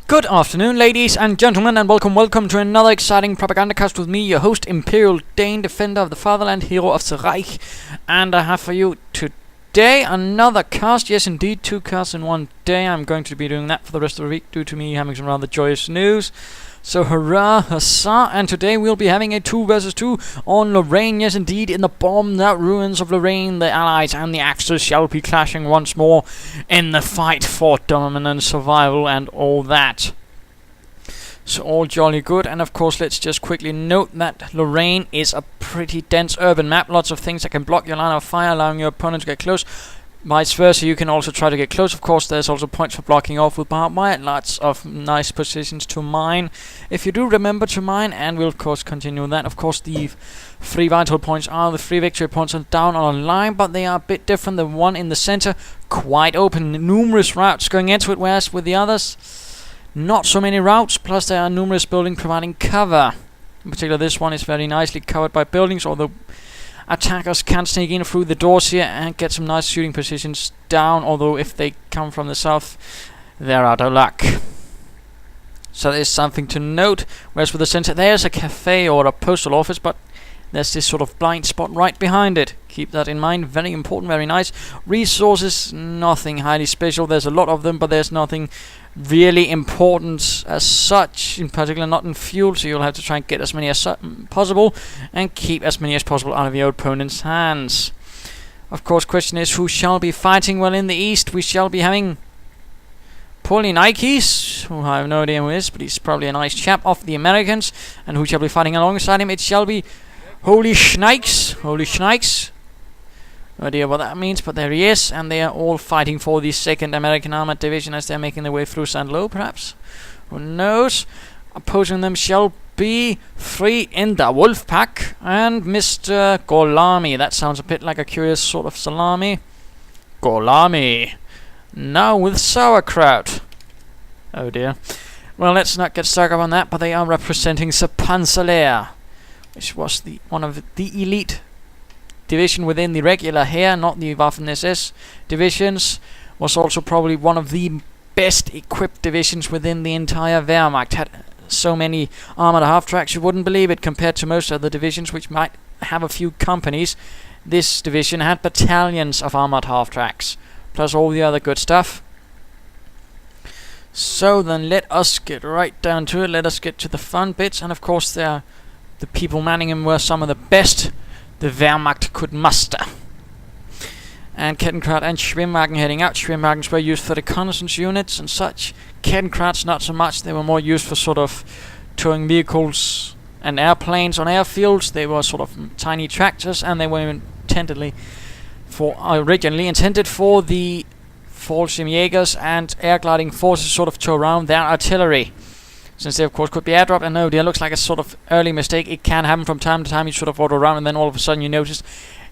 Good afternoon, ladies and gentlemen, and welcome to another exciting Propagandacast with me, your host, Imperial Dane, defender of the fatherland, hero of the Reich. And I have for you today another cast. Yes, indeed, 2 casts in one day. I'm going to be doing that for the rest of the week due to me having some rather joyous news. So hurrah, huzzah, and today we'll be having a 2 versus 2 on Lorraine. Yes, indeed, in the bombed out ruins of Lorraine, the Allies and the Axis shall be clashing once more in the fight for dominance, survival, and all that. So all jolly good, and of course let's just quickly note that Lorraine is a pretty dense urban map. Lots of things that can block your line of fire, allowing your opponent to get close. Vice versa, you can also try to get close. Of course, there's also points for blocking off with barbed wire. Lots of nice positions to mine, if you do remember to mine, and we'll of course continue that. Of course, the 3 vital points are the 3 victory points down on a line, but they are a bit different. The one in the center, quite open, numerous routes going into it, whereas with the others, not so many routes, plus there are numerous buildings providing cover. In particular, this one is very nicely covered by buildings, although attackers can sneak in through the doors here and get some nice shooting positions down, although if they come from the south, they're out of luck. So there's something to note, whereas with the center, there's a cafe or a postal office, but there's this sort of blind spot right behind it. Keep that in mind, very important, very nice. Resources, nothing highly special, there's a lot of them, but there's nothing really important as such, in particular not in fuel, so you'll have to try and get as many as possible and keep as many as possible out of your opponent's hands. Of course, question is who shall be fighting? Well, in the east we shall be having Polynikes, who I have no idea who is, but he's probably a nice chap, of the Americans. And who shall be fighting alongside him? It shall be HolyScn1kes. No idea what that means, but there he is, and they are all fighting for the 2nd American Armoured Division as they're making their way through St.Lo, perhaps. Who knows? Opposing them shall be threeinthewolfpack and Mr. Gorlami. That sounds a bit like a curious sort of salami. Gorlami. Now with sauerkraut. Oh dear. Well, let's not get stuck up on that, but they are representing the Panzer Lehr, which was one of the elite division within the regular Heer, not the Waffen-SS divisions. Was also probably one of the best equipped divisions within the entire Wehrmacht. Had so many armored half-tracks you wouldn't believe it, compared to most other divisions which might have a few companies. This division had battalions of armored half-tracks, plus all the other good stuff. So then let us get right down to it. Let us get to the fun bits, and of course the people manning them were some of the best the Wehrmacht could muster. And Kettenkraut and Schwimmwagen heading out. Schwimmwagens were used for reconnaissance units and such. Kettenkrauts not so much. They were more used for sort of towing vehicles and airplanes on airfields. They were sort of tiny tractors, and they were originally intended for the Fallschirmjägers and air gliding forces sort of to around their artillery. Since they of course could be airdropped, and no, it looks like a sort of early mistake. It can happen from time to time. You sort of auto around, and then all of a sudden you notice,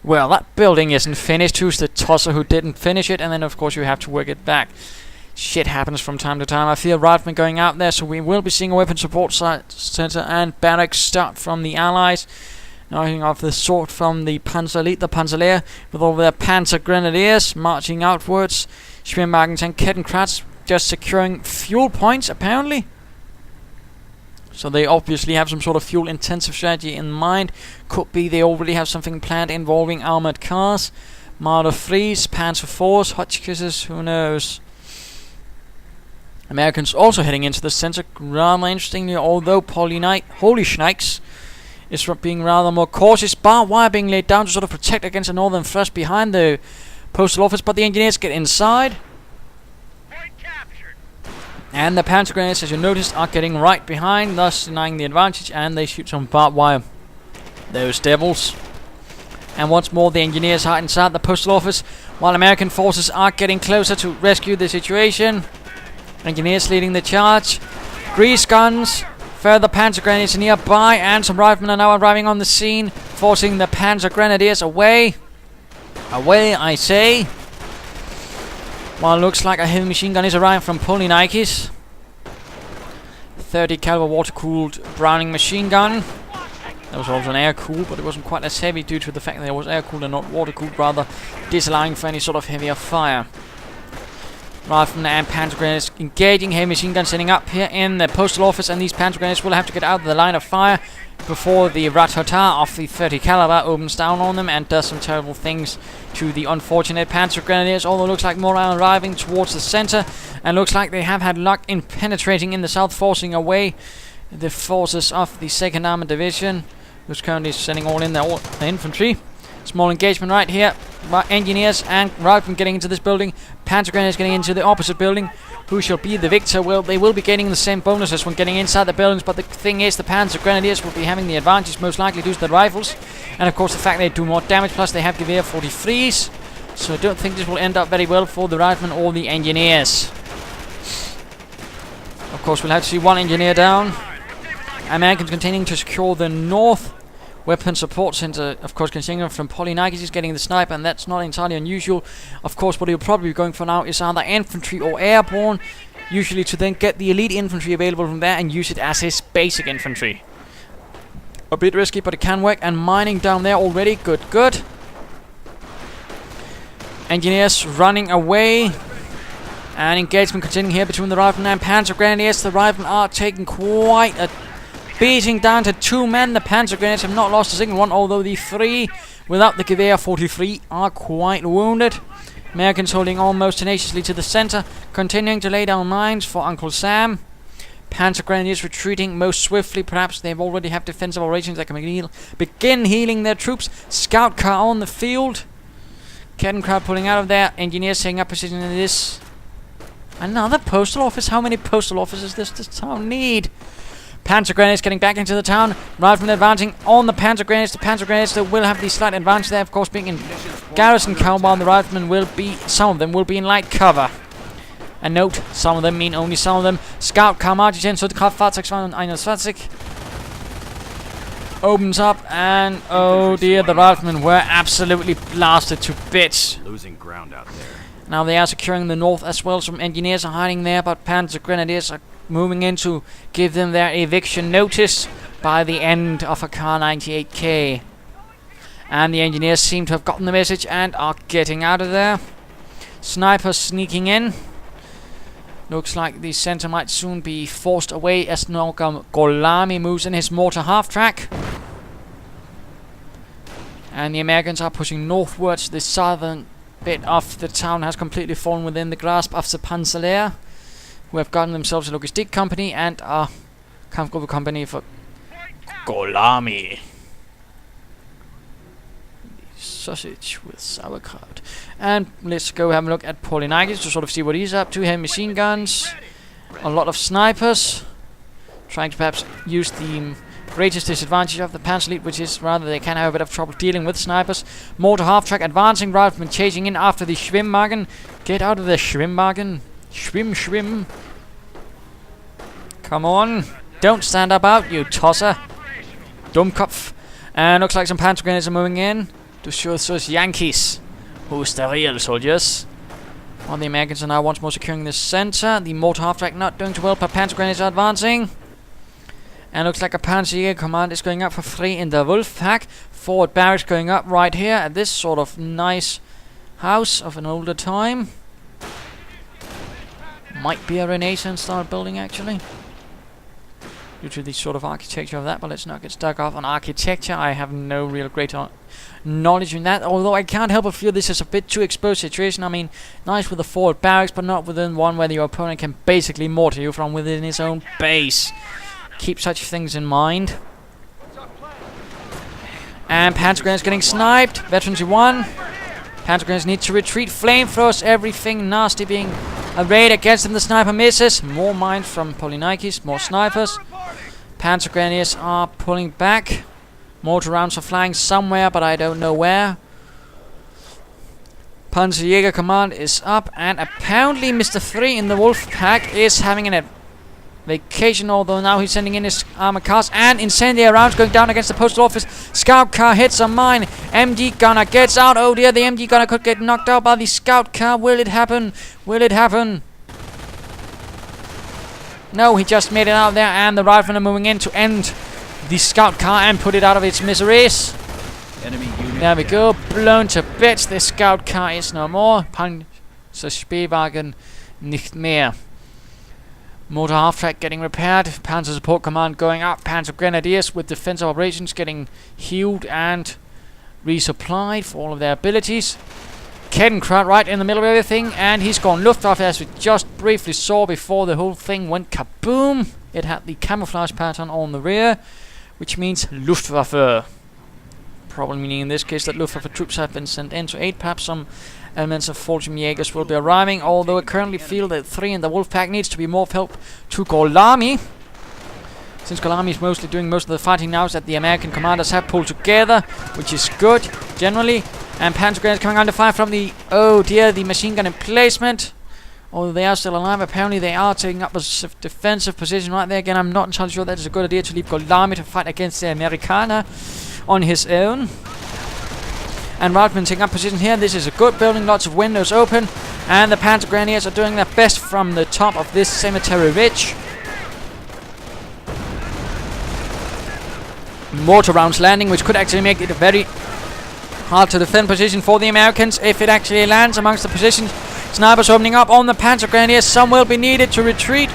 well, that building isn't finished. Who's the tosser who didn't finish it? And then of course you have to work it back. Shit happens from time to time. I feel riflemen going out there, so we will be seeing a weapon support center and barracks start from the Allies. Knocking off the sword from the Panzer Lehr, with all their Panzer Grenadiers marching outwards. Schwimmwagens and Kettenkrauts just securing fuel points, apparently. So they obviously have some sort of fuel-intensive strategy in mind. Could be they already have something planned involving armored cars, Marder 3s, Panzer 4s, Hotchkisses, who knows. Americans also heading into the center, rather interestingly, although HolyScn1kes is being rather more cautious. Barbed wire being laid down to sort of protect against a northern thrust behind the postal office, but the engineers get inside. And the Panzer Grenadiers, as you noticed, are getting right behind, thus denying the advantage, and they shoot some barbed wire. Those devils. And once more, the engineers are inside the postal office, while American forces are getting closer to rescue the situation. Engineers leading the charge. Grease guns. Further Panzer Grenadiers nearby, and some riflemen are now arriving on the scene, forcing the Panzer Grenadiers away. Away, I say. Well, looks like a heavy machine gun is arriving from Polynikes. 30 caliber water-cooled Browning machine gun. There was also an air-cooled, but it wasn't quite as heavy due to the fact that it was air-cooled and not water-cooled, rather disallowing for any sort of heavier fire. Riflemen and Panzer Grenadiers engaging. Heavy machine guns setting up here in the postal office, and these Panzer Grenadiers will have to get out of the line of fire before the Ratata of the 30 caliber opens down on them and does some terrible things to the unfortunate Panzer Grenadiers. Although it looks like more are arriving towards the center, and looks like they have had luck in penetrating in the south, forcing away the forces of the 2nd Armoured Division, who's currently sending all in their infantry. Small engagement right here. Engineers and riflemen getting into this building. Panzer Grenadiers getting into the opposite building. Who shall be the victor? Well, they will be getting the same bonuses when getting inside the buildings, but the thing is, the Panzer Grenadiers will be having the advantage, most likely due to the rifles, and of course the fact they do more damage, plus they have Gewehr 43s, so I don't think this will end up very well for the riflemen or the engineers. Of course, we'll have to see one engineer down. Americans continuing to secure the north. Weapon support center, of course, continuing from Polynikes is getting the sniper, and that's not entirely unusual. Of course, what he'll probably be going for now is either infantry or airborne, usually to then get the elite infantry available from there and use it as his basic infantry. A bit risky, but it can work. And mining down there already. Good, good. Engineers running away. And engagement continuing here between the riflemen and Panzer Grenadiers. The riflemen are taking quite a beating down to 2 men. The Panzer Grenadiers have not lost a single one, although the 3 without the Gewehr 43 are quite wounded. Americans holding on most tenaciously to the center, continuing to lay down mines for Uncle Sam. Panzer Grenadiers retreating most swiftly. Perhaps they already have defensive operations that can begin healing their troops. Scout car on the field. Cannon crowd pulling out of there. Engineers setting up position in this. Another postal office? How many postal offices does this town need? Panzer Grenadiers getting back into the town. Riflemen advancing on the Panzer Grenadiers. The Panzer Grenadiers that will have the slight advantage there, of course, being in garrison cover, while the riflemen will be, some of them will be in light cover. And note, some of them mean only some of them. Scout car marches in, so the Kraftfahrzeug 21 opens up, and oh dear, the riflemen were absolutely blasted to bits. Losing ground out there. Now they are securing the north as well. Some engineers are hiding there, but Panzer Grenadiers are moving in to give them their eviction notice by the end of a Kar 98K. And the engineers seem to have gotten the message and are getting out of there. Snipers sneaking in. Looks like the center might soon be forced away as Gorlami moves in his mortar half-track. And the Americans are pushing northwards. The southern bit of the town has completely fallen within the grasp of the Panzer Lehr, who have gotten themselves a logistic company and a comfortable company for Gorlami. Sausage with sauerkraut. And let's go have a look at Polynikes to sort of see what he's up to. Heavy machine guns, a lot of snipers, trying to perhaps use the greatest disadvantage of the Panzer Lehr, which is rather they can have a bit of trouble dealing with snipers. Mortar half-track advancing, riflemen chasing in after the Schwimmwagen. Get out of the Schwimmwagen. Schwimm. Come on. Don't stand about, you tosser. Dummkopf. And looks like some Panzer Grenadiers are moving in to show us Yankees. Who's the real soldiers? While the Americans are now once more securing the center. The mortar half-track not doing too well, but Panzer Grenadiers are advancing. And looks like a Panzer Lehr command is going up for free in the Wolfpack. Forward barracks going up right here at this sort of nice house of an older time. Might be a Renaissance style building actually, due to the sort of architecture of that, but let's not get stuck off on architecture. I have no real great knowledge in that, although I can't help but feel this is a bit too exposed situation. I mean, nice with the forward barracks, but not within one where your opponent can basically mortar you from within his own base. Keep such things in mind. And Panzer Grenadiers getting sniped. Veterans 1. Panzer Grenadiers need to retreat. Flamethrowers, everything nasty being arrayed against them. The sniper misses. More mines from Polynikes. More snipers. Panzer Grenadiers are pulling back. Mortar rounds are flying somewhere, but I don't know where. Panzer Jäger command is up, and apparently Mr. 3 in the Wolfpack is having an vacation, although now he's sending in his armored cars, and incendiary rounds going down against the postal office. Scout car hits a mine. MG gunner gets out. Oh dear, the MG gunner could get knocked out by the scout car. Will it happen? Will it happen? No, he just made it out there, and the riflemen are moving in to end the scout car and put it out of its miseries. Enemy unit there we go, blown to bits. The scout car is no more. Panzer Spielwagen Nicht mehr. Motor half-track getting repaired. Panzer support command going up. Panzer grenadiers with defensive operations getting healed and resupplied for all of their abilities. Kettenkrad right in the middle of everything, and he's gone Luftwaffe, as we just briefly saw before the whole thing went kaboom. It had the camouflage pattern on the rear, which means Luftwaffe. Probably meaning in this case that Luftwaffe troops have been sent in to aid. Perhaps some elements of Jägers will be arriving, although I currently feel that 3 in the Wolfpack needs to be more of help to Gorlami. Since Gorlami is mostly doing most of the fighting now, is that the American commanders have pulled together, which is good, generally. And Panzer Grenadiers coming under fire from the, oh dear, the machine gun emplacement. Although they are still alive, apparently they are taking up a defensive position right there. Again, I'm not entirely sure that is a good idea to leave Gorlami to fight against the Amerikaner on his own. And Radman taking up position here. This is a good building, lots of windows open. And the Panzer Grenadiers are doing their best from the top of this cemetery ridge. Mortar rounds landing, which could actually make it a very hard to defend position for the Americans if it actually lands amongst the positions. Snipers opening up on the Panzer Grenadiers. Some will be needed to retreat.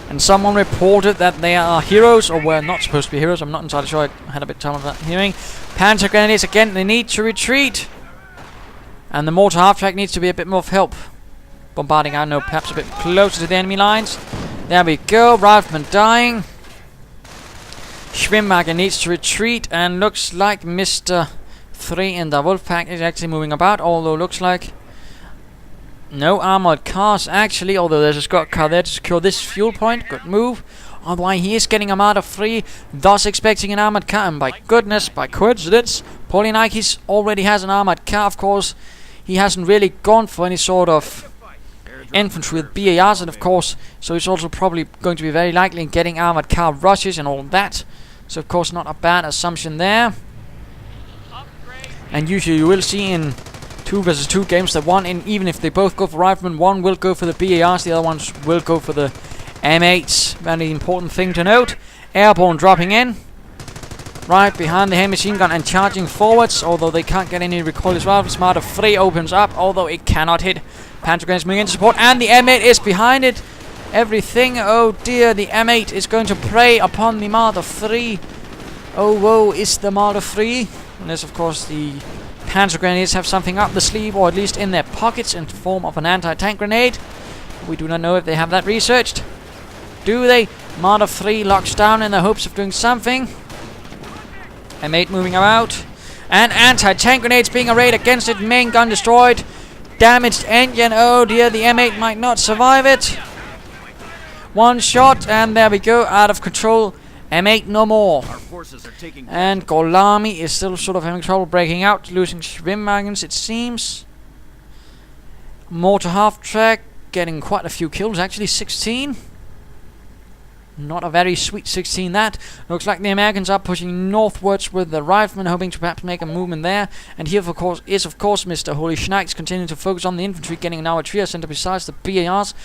And someone reported that they are heroes, or were not supposed to be heroes. I'm not entirely sure. I had a bit of time of that hearing. Panzer Grenadiers again, they need to retreat. And the mortar half-track needs to be a bit more of help. Bombarding, I know, perhaps a bit closer to the enemy lines. There we go. Rifleman dying. Schwimmwagen needs to retreat, and looks like Mr. 3 in the Wolfpack is actually moving about, although looks like no armored cars actually, although there's a Scott car there to secure this fuel point. Good move. Otherwise he is getting Armada free, thus expecting an armored car, and by goodness, by coincidence, Polynikes already has an armored car. Of course, he hasn't really gone for any sort of infantry with BARs, and of course, so he's also probably going to be very likely in getting armored car rushes and all that. So of course not a bad assumption there. And usually you will see in 2 versus 2 games that one, in even if they both go for riflemen, one will go for the BARs, the other ones will go for the M8s. Very important thing to note. Airborne dropping in right behind the heavy machine gun and charging forwards, although they can't get any recoil as well. Smarter 3 opens up, although it cannot hit. Panzer Grenadiers moving into support, and the M8 is behind it. Everything, oh dear, the M8 is going to prey upon the Marder 3. Oh woe is the Marder 3. Unless of course the Panzer Grenadiers have something up the sleeve, or at least in their pockets, in the form of an anti-tank grenade. We do not know if they have that researched. Do they? Marder 3 locks down in the hopes of doing something. M8 moving about. And anti-tank grenades being arrayed against it. Main gun destroyed. Damaged engine. Oh dear, the M8 might not survive it. One shot, and there we go, out of control. M8 no more. And Gorlami is still sort of having trouble breaking out, losing Schwimmwagens, it seems. Mortar half-track getting quite a few kills, actually 16. Not a very sweet 16 that. Looks like the Americans are pushing northwards with the riflemen, hoping to perhaps make a movement there. And here, of course, Mr. HolyScn1kes continuing to focus on the infantry, getting now a trio center besides the BARs.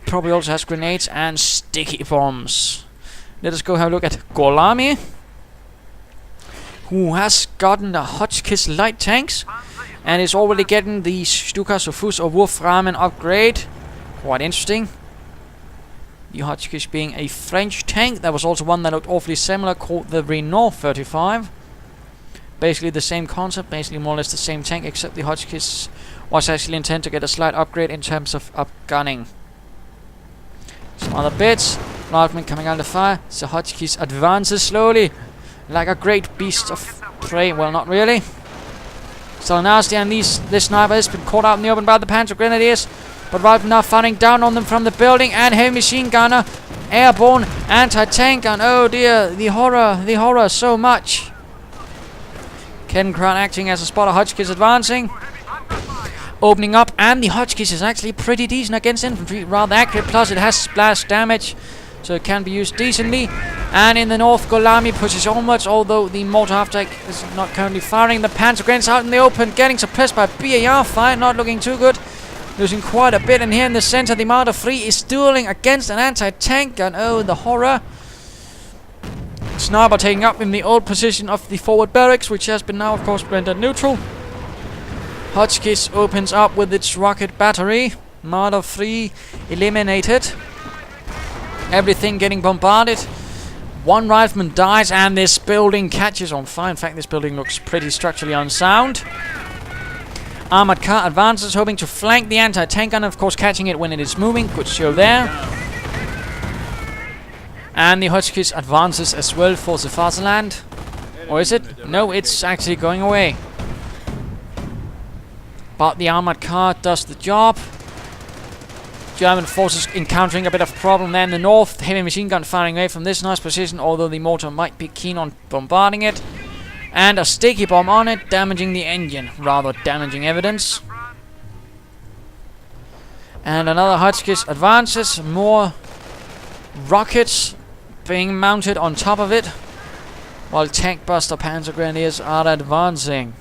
Probably also has grenades and sticky bombs. Let us go have a look at Gorlami, who has gotten the HolyScn1kes light tanks and is already getting the Stuka Sofus or Wurfrahmen upgrade. Quite interesting. The HolyScn1kes being a French tank. There was also one that looked awfully similar called the Renault 35. Basically the same concept, basically more or less the same tank, except the HolyScn1kes was actually intended to get a slight upgrade in terms of upgunning. Some other bits. Rifleman coming under fire. The HolyScn1kes advances slowly, like a great beast of prey. Well, not really. Still nasty, and this sniper has been caught out in the open by the Panzer Grenadiers. But Rifleman now firing down on them from the building, and heavy machine gunner, airborne, anti-tank gun. Oh dear, the horror, so much. Kettenkrad acting as a spotter. HolyScn1kes advancing. Opening up, and the HolyScn1kes is actually pretty decent against infantry, rather accurate, plus it has splash damage, so it can be used decently. And in the north, Gorlami pushes onwards, although the mortar half-track is not currently firing. The Panzer Grenadiers out in the open, getting suppressed by BAR fire, not looking too good, losing quite a bit. And here in the center, the Marder 3 is dueling against an anti-tank gun. Oh, the horror. Sniper taking up in the old position of the forward barracks, which has been now, of course, rendered neutral. HolyScn1kes opens up with its rocket battery. Model 3 eliminated. Everything getting bombarded. One rifleman dies and this building catches on fire. In fact, this building looks pretty structurally unsound. Armored car advances, hoping to flank the anti-tank gun, of course catching it when it is moving. Good show there. And the HolyScn1kes advances as well for the fatherland. Or is it? No, it's actually going away. But the armored car does the job. German forces encountering a bit of problem there in the north. Heavy machine gun firing away from this nice position, although the mortar might be keen on bombarding it. And a sticky bomb on it, damaging the engine. Rather damaging evidence. And another HolyScn1kes advances. More rockets being mounted on top of it. While tank buster Panzer Grenadiers are advancing.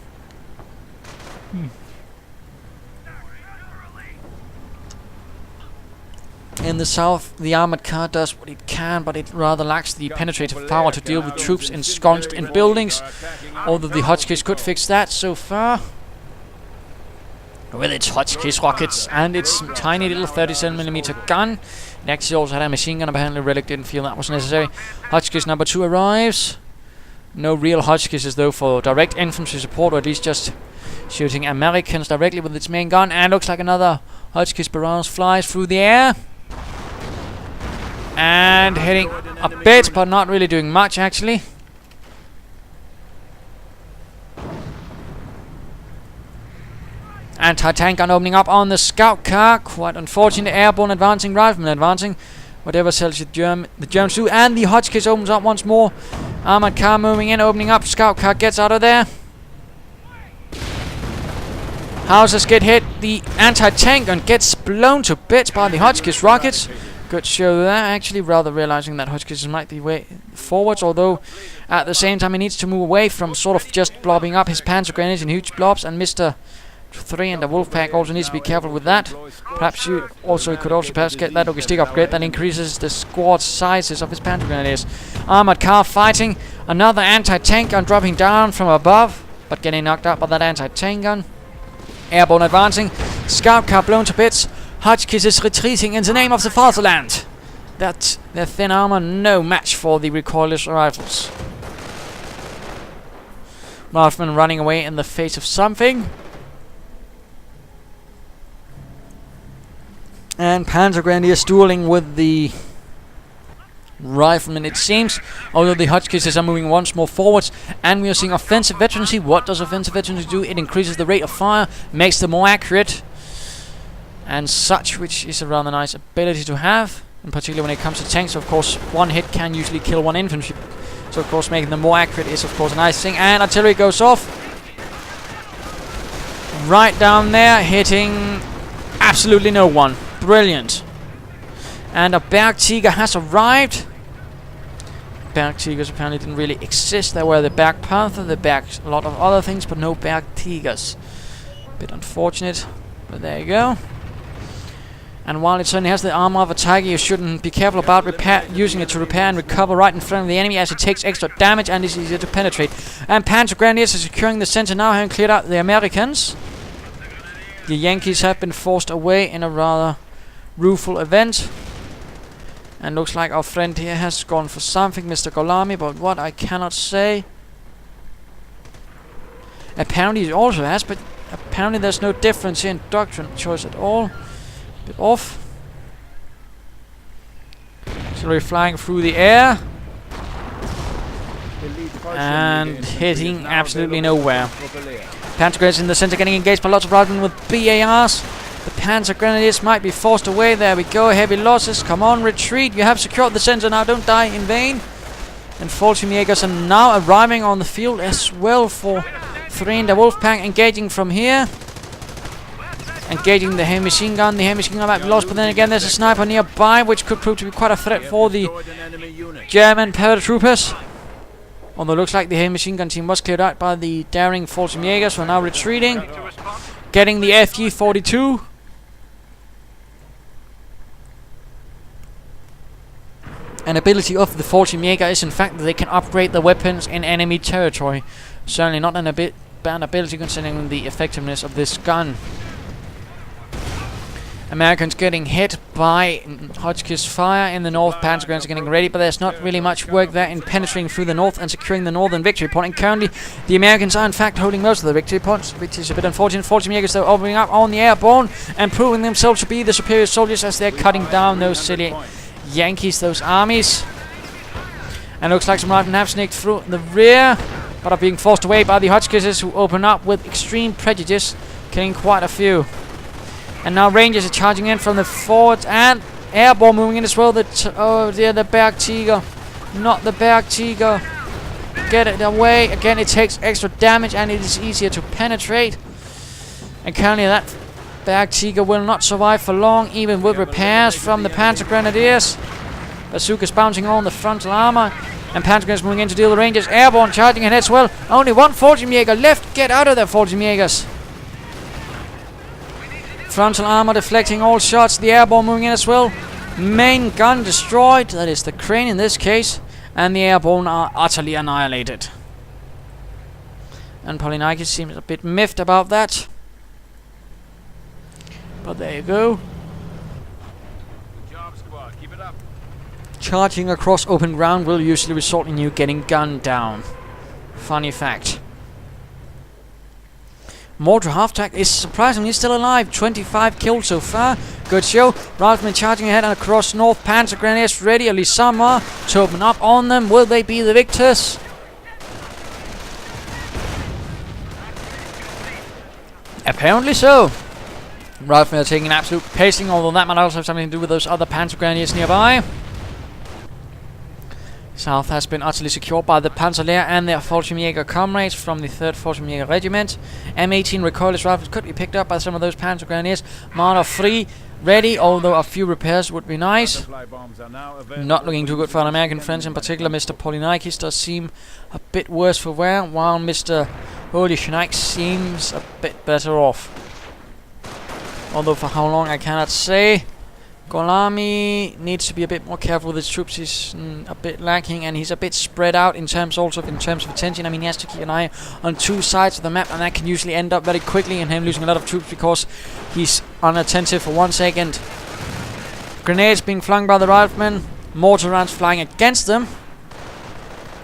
In the south, the armored car does what it can, but it rather lacks the penetrative power to deal with troops ensconced in buildings. Although the HolyScn1kes could fix that so far. With its HolyScn1kes rockets and its tiny little 37mm gun. It actually also had a machine gun, apparently Relic didn't feel that was necessary. HolyScn1kes number 2 arrives. No real HolyScn1kes though for direct infantry support, or at least just shooting Americans directly with its main gun. And looks like another HolyScn1kes barrage flies through the air. And hitting a bit, but not really doing much actually. Anti-tank gun opening up on the scout car. Quite unfortunate. Airborne advancing, rifleman advancing. Whatever tells you the Germans do. And the HolyScn1kes opens up once more. Armored car moving in, opening up. Scout car gets out of there. Houses get hit. The anti-tank gun gets blown to bits by the HolyScn1kes rockets. Good show there, actually, rather realizing that HolyScn1kes might be way forwards, although at the same time he needs to move away from sort of just blobbing up his Panzer Grenadiers in huge blobs, and Mr. 3 and the Wolfpack also needs to be careful with that. Perhaps you also could also perhaps get that logistic upgrade that increases the squad sizes of his Panzer Grenadiers. Armored car fighting, another anti-tank gun dropping down from above, but getting knocked out by that anti-tank gun. Airborne advancing, scout car blown to bits. HolyScn1kes is retreating in the name of the fatherland. That their thin armor no match for the recoilless rifles. Rifleman running away in the face of something. And Panzer Grenadiers dueling with the riflemen, it seems. Although the HolyScn1kes are moving once more forwards. And we are seeing offensive veterancy. What does offensive veterancy do? It increases the rate of fire, makes them more accurate. And such, which is a rather nice ability to have, in particular when it comes to tanks. Of course, one hit can usually kill one infantry, so of course making them more accurate is of course a nice thing. And artillery goes off right down there, hitting absolutely no one. Brilliant. And a Bergtiger has arrived. Bergtigers apparently didn't really exist. There were the Berg Panther, a lot of other things, but no Bergtigers. Bit unfortunate, but there you go. And while it certainly has the armor of a tiger, you shouldn't be careful about using it to repair and recover right in front of the enemy, as it takes extra damage and is easier to penetrate. And Panzer Grenadiers are securing the center now, having cleared out the Americans. The Yankees have been forced away in a rather rueful event. And looks like our friend here has gone for something, Mr. Gorlami, but what I cannot say. Apparently he also has, but apparently there's no difference in doctrine choice at all. Bit off. So we're flying through the air and hitting absolutely nowhere. Panzer Grenadiers in the center getting engaged by lots of riflemen with BARs. The Panzer Grenadiers might be forced away. There we go. Heavy losses. Come on, retreat. You have secured the center now. Don't die in vain. And Polynikes are now arriving on the field as well for 3-in-the-Wolfpack, engaging from here. Engaging the heavy machine gun. The heavy machine gun might be lost, but then again there's a sniper nearby, which could prove to be quite a threat for the German paratroopers. Although it looks like the heavy machine gun team was cleared out by the daring Polynikes, who are now retreating. Getting the FG-42. An ability of the Polynikes is in fact that they can upgrade the weapons in enemy territory. Certainly not bad ability considering the effectiveness of this gun. Americans getting hit by HolyScn1kes fire in the north. Panzer Grenadiers are getting ready, but there's not really much work there in penetrating through the north and securing the northern victory point. And currently, the Americans are in fact holding most of the victory points, which is a bit unfortunate. HolyScn1kes, though, opening up on the airborne and proving themselves to be the superior soldiers as they're cutting down those silly Yankees, those armies. And looks like some Riflemen have sneaked through the rear, but are being forced away by the HolyScn1kes, who open up with extreme prejudice, killing quite a few. And now Rangers are charging in from the forwards, and airborne moving in as well. Oh dear, the Bergtiger. Not the Bergtiger. Get it away. Again, it takes extra damage and it is easier to penetrate. And currently that Bergtiger will not survive for long, even with repairs from the Panzer Grenadiers. Bazookas bouncing on the frontal armor. And Panzer Grenadiers moving in to deal with the Rangers. Airborne charging ahead as well. Only one Fallschirmjäger left. Get out of there, Fallschirmjägers. Frontal armor deflecting all shots. The airborne moving in as well. Main gun destroyed. That is the crane in this case. And the airborne are utterly annihilated. And Polynikes seems a bit miffed about that. But there you go. Good job, squad. Keep it up. Charging across open ground will usually result in you getting gunned down. Funny fact. Mortar half-track is surprisingly still alive. 25 kills so far. Good show. Riflemen charging ahead and across north. Panzer Grenadiers ready, at least some are, to open up on them. Will they be the victors? Apparently so. Riflemen are taking an absolute pacing, although that might also have something to do with those other Panzer Grenadiers nearby. South has been utterly secured by the Panzer Lehr and their Fallschirmjäger comrades from the 3rd Fallschirmjäger Regiment. M18 recoilless rifles could be picked up by some of those Panzer Grenadiers. Marder 3 ready, although a few repairs would be nice. Not looking too good for our American friends, in particular Mr. Polynikes does seem a bit worse for wear, while Mr. HolyScn1kes seems a bit better off. Although for how long I cannot say. Gorlami needs to be a bit more careful with his troops. He's a bit lacking, and he's a bit spread out in terms of attention. I mean, he has to keep an eye on two sides of the map, and that can usually end up very quickly in him losing a lot of troops because he's unattentive for 1 second. Grenades being flung by the Riflemen. Mortar rounds flying against them.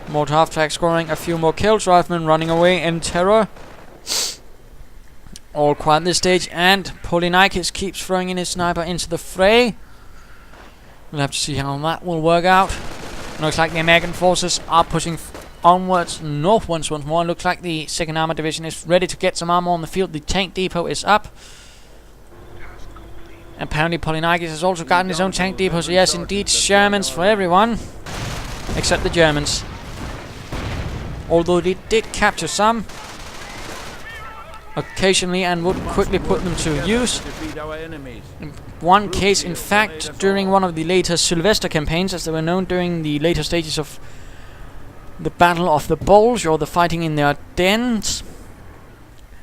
Mortar half-track scoring a few more kills. Riflemen running away in terror. All quiet at this stage, and Polynikes keeps throwing in his sniper into the fray. We'll have to see how that will work out. Looks like the American forces are pushing onwards, northwards once more. Looks like the 2nd Armoured Division is ready to get some armor on the field. The tank depot is up. Apparently Polynikes has also gotten his own tank depot, so yes, indeed, Shermans for everyone. Except the Germans. Although they did capture some occasionally and would quickly put them to use. In one case, in fact, during one of the later Sylvester campaigns, as they were known during the later stages of the Battle of the Bulge, or the fighting in the Ardennes,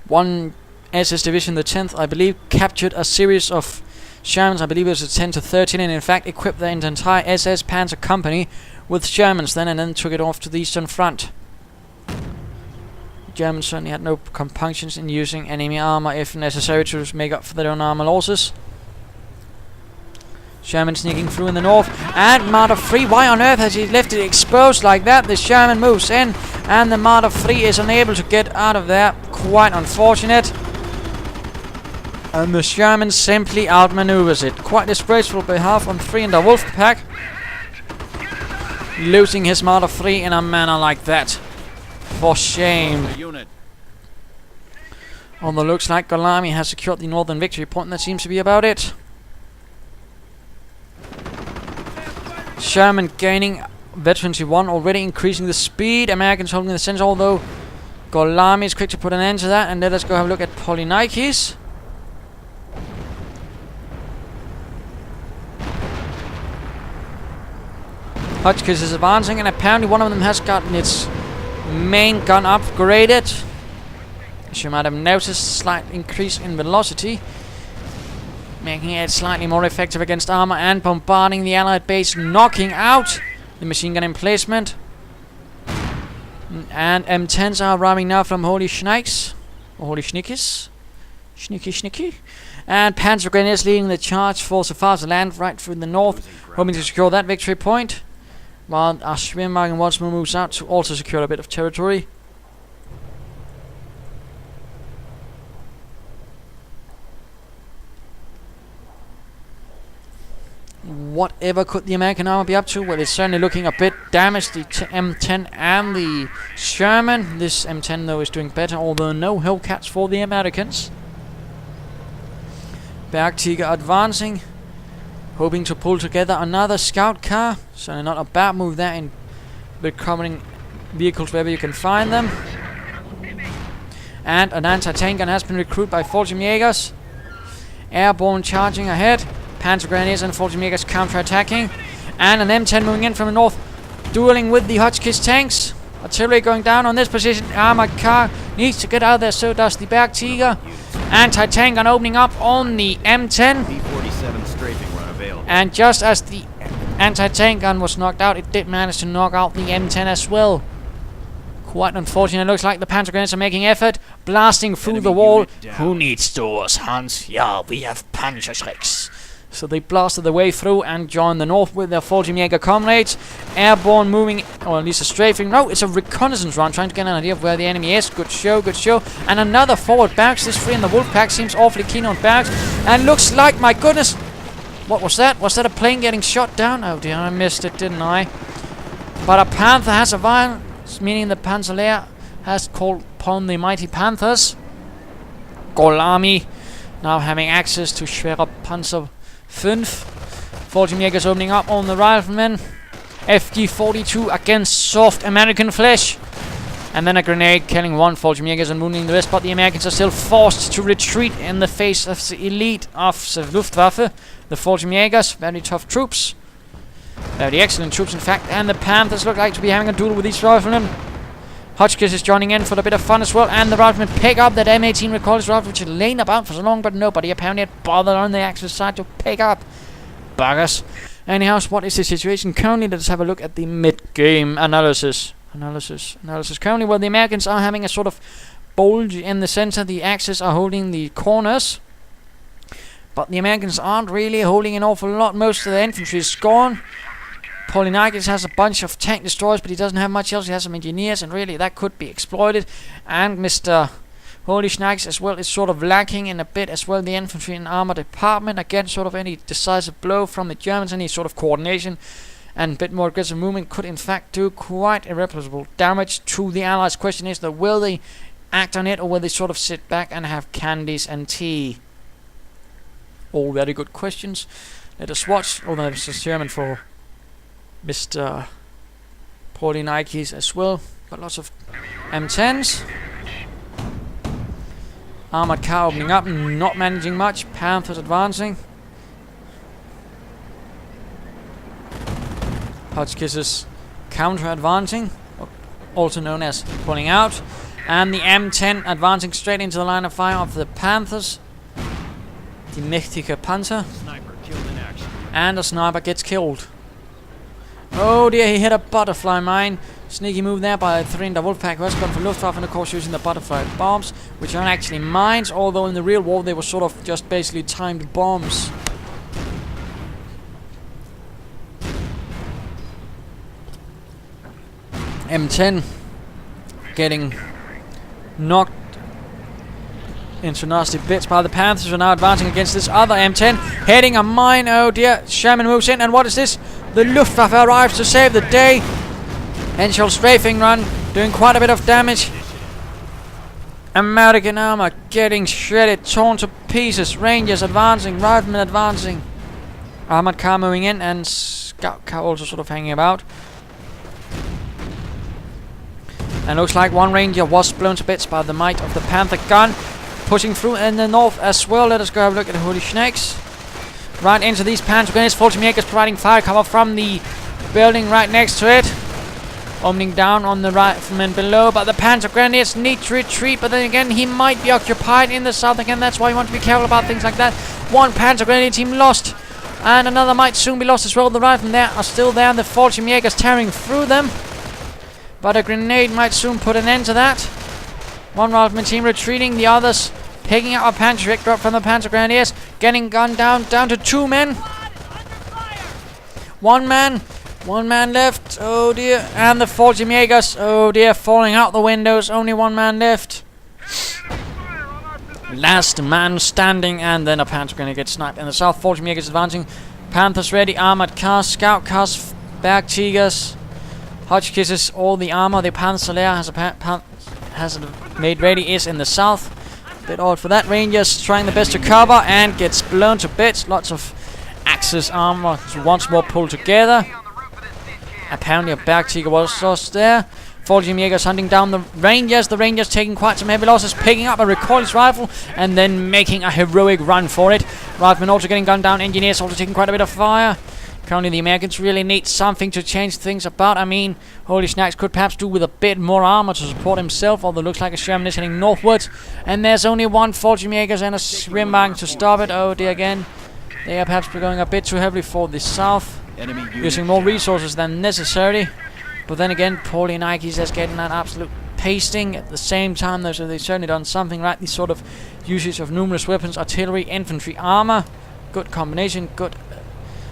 one SS Division, the 10th, I believe, captured a series of Shermans. I believe it was a 10 to 13, and in fact equipped their entire SS Panzer company with Shermans then, and then took it off to the Eastern Front. Germans certainly had no compunctions in using enemy armor if necessary to make up for their own armor losses. Sherman sneaking through in the north, and Marder 3, why on earth has he left it exposed like that? The Sherman moves in, and the Marder 3 is unable to get out of there. Quite unfortunate. And the Sherman simply outmaneuvers it. Quite disgraceful behalf on threeinthewolfpack. Losing his Marder 3 in a manner like that. For shame. Although looks like Gorlami has secured the northern victory point, and that seems to be about it. Sherman gaining veterancy 1, already increasing the speed. Americans holding the center, although Gorlami is quick to put an end to that. And let us go have a look at Polynikes. HolyScn1kes is advancing, and apparently one of them has gotten its main gun upgraded. As you might have noticed, a slight increase in velocity, making it slightly more effective against armor and bombarding the allied base, knocking out the machine gun emplacement. And M10s are arriving now from HolyScn1kes, or HolyScn1kes. Sneaky. And Panzer Grenadiers leading the charge for the fatherland right through the north, hoping to secure that victory point, while our Schwimwagen once more moves out to also secure a bit of territory. Whatever could the American armor be up to? Well, it's certainly looking a bit damaged, the M10 and the Sherman. This M10 though is doing better, although no Hellcats for the Americans. Bergtiger advancing, hoping to pull together another scout car. Certainly not a bad move there in recovering vehicles wherever you can find them. And an anti-tank gun has been recruited by Fallschirmjägers. Airborne charging ahead. Panzer Grenadiers and Fallschirmjägers counter-attacking. And an M10 moving in from the north, dueling with the HolyScn1kes tanks. Artillery going down on this position. Armored car needs to get out there, so does the Bergtiger. Anti-tank gun opening up on the M10. B-47 strafing run available. And just as the anti-tank gun was knocked out, it did manage to knock out the M10 as well. Quite unfortunate. It looks like the Panzer Grenadiers are making effort, blasting through the wall. Who needs doors, Hans? Yeah, we have Panzerschrecks. So they blasted their way through and joined the north with their Fallschirmjäger comrades. Airborne moving, or at least a strafing. No, it's a reconnaissance run, trying to get an idea of where the enemy is. Good show. And another forward barracks. This threeinthewolfpack seems awfully keen on barracks. And looks like, my goodness, what was that? Was that a plane getting shot down? Oh dear, I missed it, didn't I? But a Panther has a violence, meaning the Panzer Lehr has called upon the mighty Panthers. Gorlami now having access to Schwerer Panzer 5. Fallschirmjägers opening up on the riflemen. FG-42 against soft American flesh. And then a grenade killing one Fallschirmjägers and wounding the rest, but the Americans are still forced to retreat in the face of the elite of the Luftwaffe. The Fallschirmjägers, very tough troops. Very excellent troops, in fact. And the Panthers look like to be having a duel with these riflemen. HolyScn1kes is joining in for a bit of fun as well, and the riflemen pick up that M18 recoilless rifle, which is laying about for so long, but nobody apparently had bothered on the Axis side to pick up. Buggers. Anyhow, what is the situation currently? Let's have a look at the mid-game analysis. Currently, well, the Americans are having a sort of bulge in the center. The Axis are holding the corners, but the Americans aren't really holding an awful lot. Most of the infantry is gone. Polynikes has a bunch of tank destroyers, but he doesn't have much else. He has some engineers, and really that could be exploited. And Mr. HolyScn1kes as well is sort of lacking in a bit as well. The infantry and armor department, again, sort of any decisive blow from the Germans, any sort of coordination and a bit more aggressive movement could in fact do quite irreparable damage to the Allies. Question is, though, will they act on it, or will they sort of sit back and have candies and tea? All very good questions. Let us watch. Oh, there's a German for Mr. Polynikes as well. Got lots of M10s. Armored car opening up, not managing much. Panthers advancing. HolyScn1kes is counter-advancing, also known as pulling out. And the M10 advancing straight into the line of fire of the Panthers. The mächtige Panzer. Sniper killed in action. And a sniper gets killed. Oh dear, he hit a butterfly mine. Sneaky move there by threeinthewolfpack, who has gone for Luftwaffe, and of course using the butterfly bombs, which aren't actually mines, although in the real war they were sort of just basically timed bombs. M10 getting knocked into nasty bits by the Panthers, are now advancing against this other M10, heading a mine. Oh dear, Sherman moves in, and what is this? The Luftwaffe arrives to save the day. Initial strafing run, doing quite a bit of damage. American armor getting shredded, torn to pieces. Rangers advancing, riflemen advancing. Armored car moving in, and scout car also sort of hanging about. And looks like one Ranger was blown to bits by the might of the Panther gun. Pushing through in the north as well. Let us go have a look at the HolyScn1kes. Right into these Panzer Grenadiers. Fallschirmjägers providing fire cover from the building right next to it. Opening down on the riflemen below. But the Panzer Grenadiers need to retreat. But then again, he might be occupied in the south again. That's why you want to be careful about things like that. One Panzer Grenadier team lost. And another might soon be lost as well. The riflemen there are still there. And the Fallschirmjägers tearing through them. But a grenade might soon put an end to that. One rifleman team retreating, the others picking up a Panzer drop from the Panzer Grenadiers, getting gunned down to 2 men. 1 man left, oh dear, and the Jägers, oh dear, falling out the windows, only 1 man left. Last man standing, and then a Panzer Grenadier gets sniped in the south. Jägers advancing, Panthers ready, armored cars, scout cars, Bergtigers, HolyScn1kes, all the armor. The Panzer Lehr has made ready, is in the south. Bit odd for that. Rangers trying the best to cover and gets blown to bits. Lots of Axis armor once more pulled together. Apparently a Bergtiger was lost there. Jägers hunting down the Rangers. The Rangers taking quite some heavy losses, picking up a recoilless rifle and then making a heroic run for it. Riflemen also getting gunned down. Engineers also taking quite a bit of fire. Currently the Americans really need something to change things about. I mean, HolyScn1kes could perhaps do with a bit more armor to support himself, although it looks like a Sherman is heading northwards. And there's only 1 Jägers and a Schwimmwagen to stop it. Oh dear, again. They are perhaps going a bit too heavily for the south, using more resources than necessary. But then again, Polynikes is getting an absolute pasting. At the same time, though, so they've certainly done something right. This sort of usage of numerous weapons, artillery, infantry, armor. Good combination, good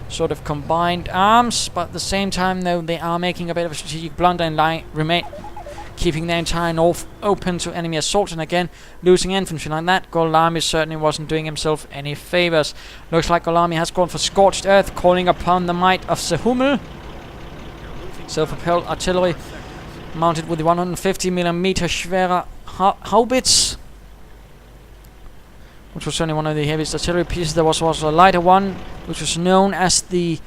sort of combined arms. But at the same time, though, they are making a bit of a strategic blunder and keeping their entire north open to enemy assaults, and again losing infantry like that. Gorlami certainly wasn't doing himself any favors. Looks like Gorlami has gone for scorched earth, calling upon the might of the Hummel. Self-propelled artillery mounted with the 150mm schwerer Haubitz, which was certainly one of the heaviest artillery pieces. There was also a lighter one, which was known as the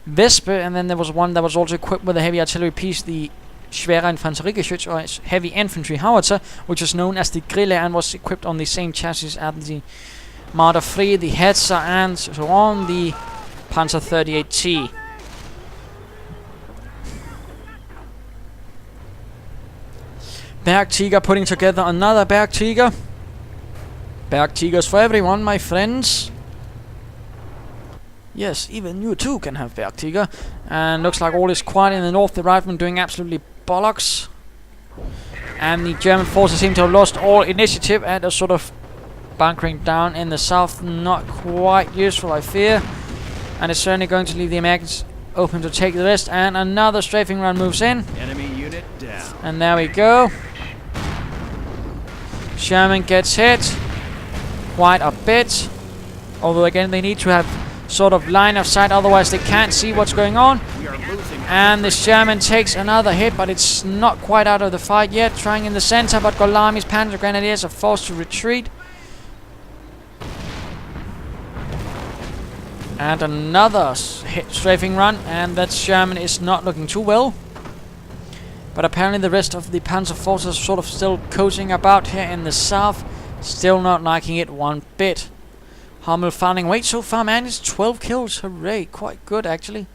Vespe, and then there was one that was also equipped with a heavy artillery piece, the schwerer Infanteriegeschütz, or heavy infantry howitzer, which was known as the Grille and was equipped on the same chassis as the Marder III, the Hetzer, and so on, the Panzer 38T. Bergtiger putting together another Bergtiger. Bergtigers for everyone, my friends. Yes, even you too can have Bergtiger. And looks like all is quiet in the north. The riflemen doing absolutely bollocks. And the German forces seem to have lost all initiative and are sort of bunkering down in the south. Not quite useful, I fear. And it's certainly going to leave the Americans open to take the rest. And another strafing run moves in. Enemy unit down. And there we go. Sherman gets hit quite a bit. Although again, they need to have sort of line of sight, otherwise they can't see what's going on. And the Sherman takes another hit, but it's not quite out of the fight yet. Trying in the center, but Gorlami's Panzer Grenadiers are forced to retreat. And another strafing run, and that Sherman is not looking too well. But apparently the rest of the Panzer forces are sort of still coasting about here in the south. Still not liking it one bit. Hummel finding weight so far, man. It's 12 kills. Hooray. Quite good, actually.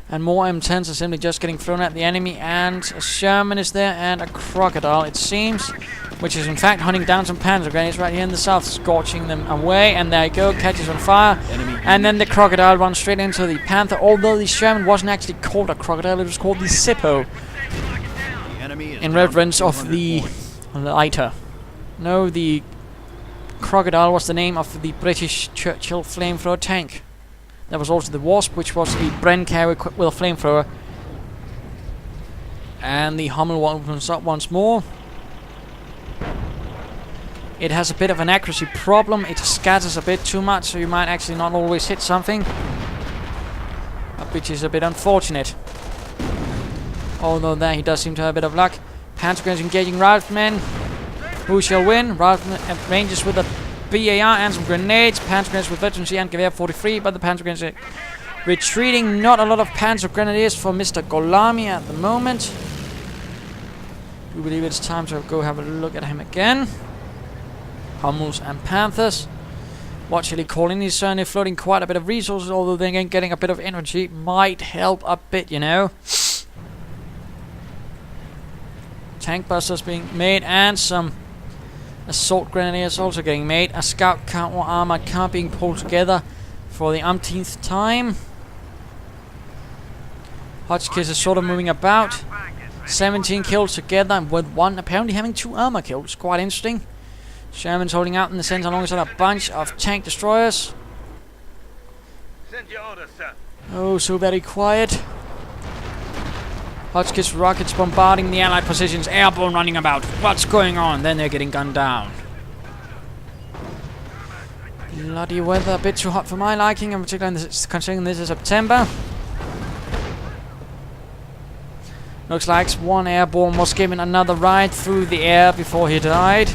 And more M10s are simply just getting thrown at the enemy. And a Sherman is there, and a Crocodile, it seems. Which is in fact hunting down some Panzer Grenadiers right here in the south, scorching them away. And there you go, catches on fire. And then the Crocodile runs straight into the Panther. Although the Sherman wasn't actually called a Crocodile, it was called the Sippo. In reverence of the lighter. No, the Crocodile was the name of the British Churchill flamethrower tank. There was also the Wasp, which was a Bren carrier equipped with a flamethrower. And the Hummel opens up once more. It has a bit of an accuracy problem. It scatters a bit too much, so you might actually not always hit something. Which is a bit unfortunate. Although there he does seem to have a bit of luck. Panzer Grenadiers engaging riflemen. Who shall win? Riflemen and Rangers with a BAR and some grenades. Panzer Grenadiers with veterancy and Gewehr 43, but the Panzer Grenadiers are retreating. Not a lot of Panzer Grenadiers for Mr. Gorlami at the moment. We believe it's time to go have a look at him again. Hummels and Panthers. What shall he call in? He's certainly floating quite a bit of resources, although then again getting a bit of energy might help a bit, you know. Tank busters being made and some assault grenadiers also getting made. A scout car or armored car being pulled together for the umpteenth time. HolyScn1kes is sort of moving about. 17 kills together, with one apparently having 2 armor kills. Quite interesting. Sherman's holding out in the center alongside a bunch of tank destroyers. Send your orders, sir. Oh, so very quiet. HolyScn rockets bombarding the Allied positions, airborne running about. What's going on? Then they're getting gunned down. Bloody weather, a bit too hot for my liking, in particular considering this is September. Looks like one airborne was given another ride through the air before he died.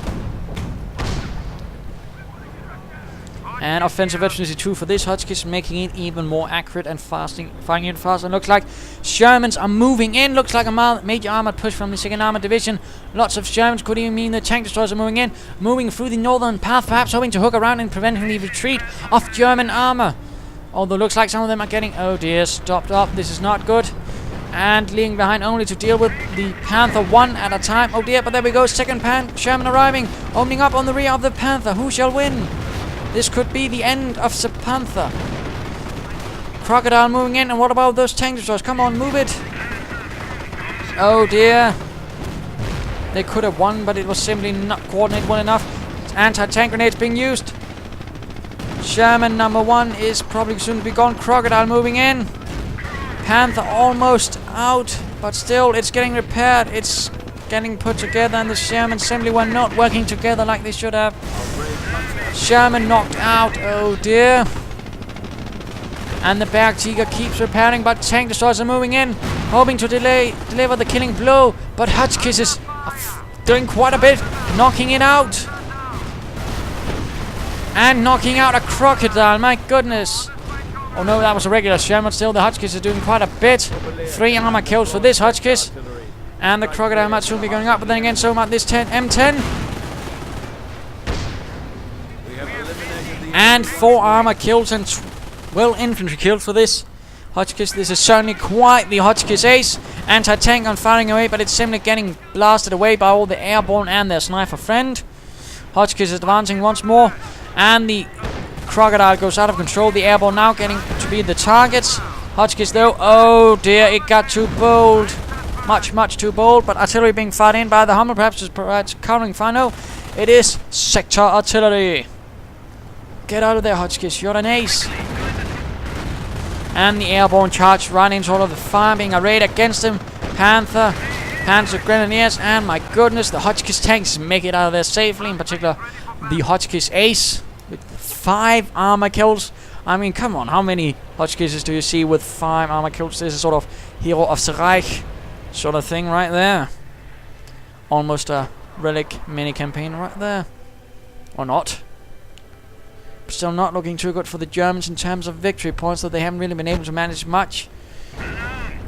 And offensive efficiency 2 for this HolyScn, making it even more accurate and finding it faster. Looks like Shermans are moving in. Looks like a major armored push from the 2nd Armoured Division. Lots of Shermans, could even mean the tank destroyers are moving in. Moving through the northern path, perhaps hoping to hook around and preventing the retreat of German armor. Although looks like some of them are getting, oh dear, stopped up. This is not good. And leaving behind only to deal with the Panther one at a time. Oh dear, but there we go. Second Sherman arriving. Opening up on the rear of the Panther. Who shall win? This could be the end of the Panther. Crocodile moving in, and what about those tank destroyers? Come on, move it. Oh dear. They could have won, but it was simply not coordinated well enough. Anti-tank grenades being used. Sherman number 1 is probably soon to be gone. Crocodile moving in. Panther almost out, but still it's getting repaired. It's getting put together, and the Sherman simply were not working together like they should have. Sherman knocked out, oh dear. And the Bergtiger keeps repairing, but tank destroyers are moving in, hoping to deliver the killing blow. But HolyScn is doing quite a bit, knocking it out. And knocking out a crocodile, my goodness. Oh no, that was a regular Sherman. Still, the HolyScn is doing quite a bit. 3 armor kills for this HolyScn. And the crocodile might soon be going up, but then again, so might this M10. And 4 armor kills and 12 infantry kills for this HolyScn. This is certainly quite the HolyScn ace. Anti-tank on firing away, but it's simply getting blasted away by all the airborne and their sniper friend. HolyScn is advancing once more, and the crocodile goes out of control. The airborne now getting to be the targets. HolyScn though, oh dear, it got too bold. Much too bold, but artillery being fired in by the Hummel, perhaps just provides covering fire. No, it is sector artillery. Get out of there, HolyScn, you're an ace. And the airborne charge right into all of the fire, being arrayed against him. Panzer Grenadiers, and my goodness, the HolyScn tanks make it out of there safely, in particular the HolyScn ace with 5 armor kills. I mean, come on, how many HolyScns do you see with 5 armor kills? This is sort of Hero of the Reich sort of thing right there. Almost a relic mini campaign right there. Or not. Still not looking too good for the Germans in terms of victory points, though they haven't really been able to manage much.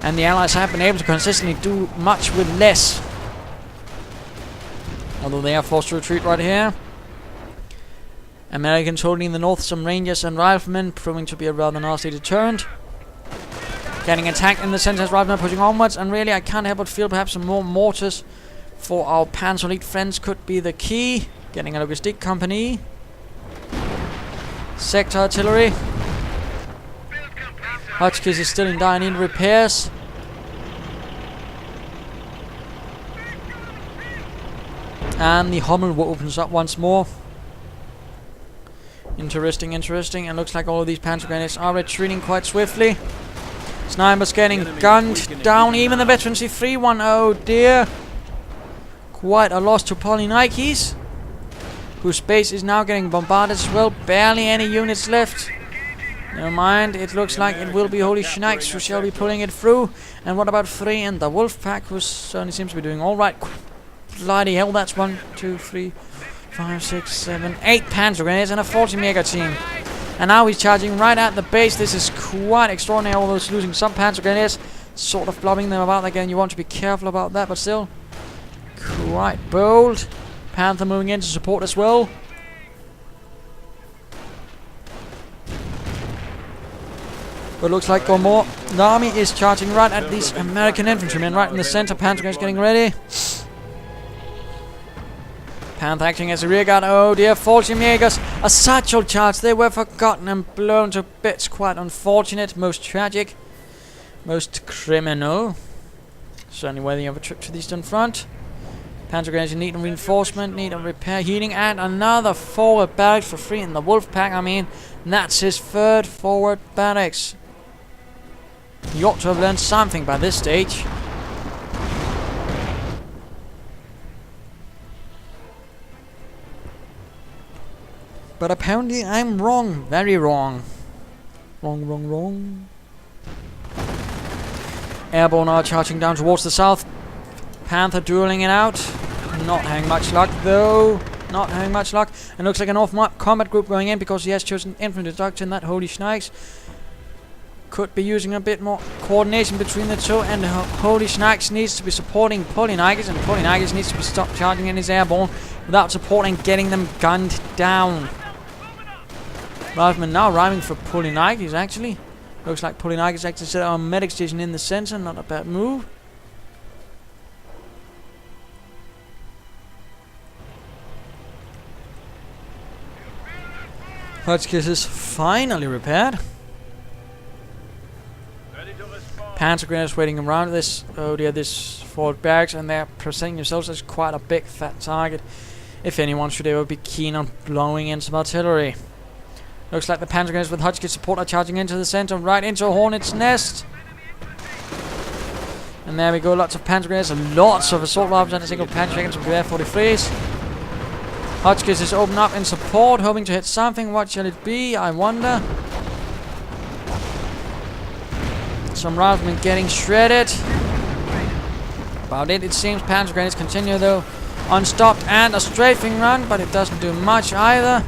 And the Allies have been able to consistently do much with less. Although they are forced to retreat right here. Americans holding in the north some Rangers and Riflemen, proving to be a rather nasty deterrent. Getting attacked in the center as Riflemen pushing onwards, and really I can't help but feel perhaps some more mortars for our Panzer Lehr friends could be the key. Getting a logistic company. Sector artillery. HolyScn is still in dire need of repairs. And the Hummel opens up once more. Interesting. And looks like all of these Panzer Grenadiers are retreating quite swiftly. Snipers getting gunned down. Even the veteran C3 one. Oh dear. Quite a loss to Polynikes, whose base is now getting bombarded as well. Barely any units left. Never mind, it looks like it will be HolyScn1kes who shall be pulling it through. And what about threeinthewolfpack, who certainly seems to be doing alright. Bloody hell, that's 1, 2, 3, 5, 6, 7, 8 Panzer Grenadiers and a 40 mega team. And now he's charging right at the base. This is quite extraordinary, although he's losing some Panzer Grenadiers. Sort of blobbing them about again. You want to be careful about that, but still. Quite bold. Panther moving in to support as well. But looks like Gorlami is charging right at these American infantrymen right in the center. Panzer is getting ready. Panther acting as a rear guard. Oh dear, 40 Jägers. A satchel charge. They were forgotten and blown to bits. Quite unfortunate. Most tragic. Most criminal. Certainly worthy of a trip to the eastern front. Panzer grenadiers need reinforcement, need a repair, healing, and another forward barracks for free in the Wolfpack. I mean, that's his third forward barracks. He ought to have learned something by this stage. But apparently I'm wrong. Very wrong. Wrong. Airborne are charging down towards the south. Panther dueling it out. Not having much luck though. Not having much luck. And looks like an off-map combat group going in because he has chosen infantry doctrine. That HolyScn1kes could be using a bit more coordination between the two. And HolyScn1kes needs to be supporting Polynikes. And Polynikes needs to be stopped charging in his airborne without supporting getting them gunned down. Rifleman now arriving for Polynikes actually. Looks like Polynikes actually set our medic station in the center. Not a bad move. HolyScn1kes is finally repaired. Panzer grenadiers waiting around this. Oh dear, this forward barracks, and they're presenting themselves as quite a big fat target. If anyone should ever be keen on blowing in some artillery. Looks like the Panzer grenadiers with HolyScn1kes support are charging into the center, right into a hornet's nest. And there we go, lots of Panzer grenadiers and lots of assault rifles and a single Panzer Dragon from Gewehr 43s. HolyScn1kes is open up in support, hoping to hit something. What shall it be? I wonder. Some riflemen getting shredded. About it seems. Panzer grenadiers continue though, unstopped, and a strafing run, but it doesn't do much either.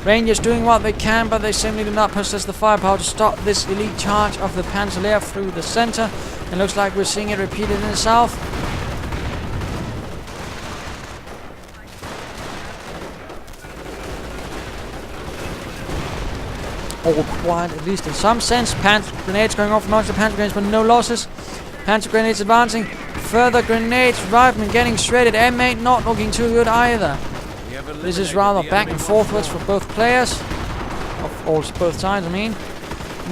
Rangers doing what they can, but they simply do not possess the firepower to stop this elite charge of the Panzer Lehr through the center. It looks like we're seeing it repeated in the south. All quiet, at least in some sense. Panzer grenades going off amongst the Panzer grenades, but no losses. Panzer grenades advancing. Further grenades. Riflemen getting shredded. M8 not looking too good either. This is rather back and forthwards for both players. Of course, both sides, I mean.